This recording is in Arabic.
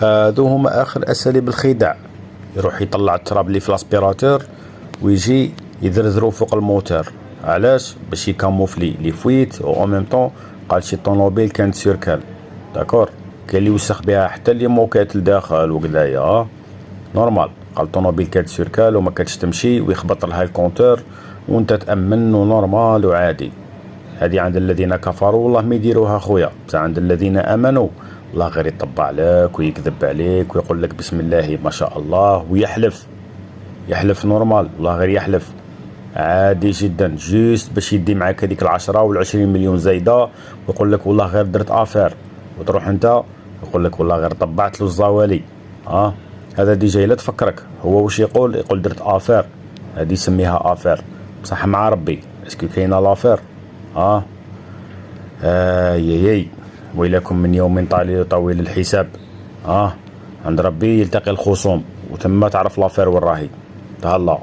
هذو هما اخر اساليب الخداع. يروح يطلع التراب اللي في الاسبيراتور ويجي يذرذرو فوق الموتور. علاش؟ باش يكاموفلي لي فويت او ميم طون قال شي طونوبيل كانت سيركال. داكور، كاين اللي يوسخ بها حتى اللي موكات لداخل وكدايا نورمال. قال طونوبيل كانت سيركال وما كانتش تمشي ويخبط لها الكونتور وانت تامن ونورمال وعادي. هذه عند الذين كفروا والله ما يديروها خويا، بصح عند الذين امنوا الله غير يطبع لك ويكذب عليك ويقول لك بسم الله ما شاء الله ويحلف نورمال، الله غير يحلف عادي جدا، جوست باش يدي معاك هذيك 10 ولا 20 مليون زايده ويقول لك والله غير درت افير، وتروح انت يقول لك والله غير طبعت له الزوالي. هذا دي جاي لا تفكرك هو واش يقول درت افير، هذه يسميها افير بصح مع ربي. اسكو كاينه لافير؟ ياي ويلكم من يوم طويل الحساب. عند ربي يلتقي الخصوم وثم تعرف لافير وين راهي. تهلا.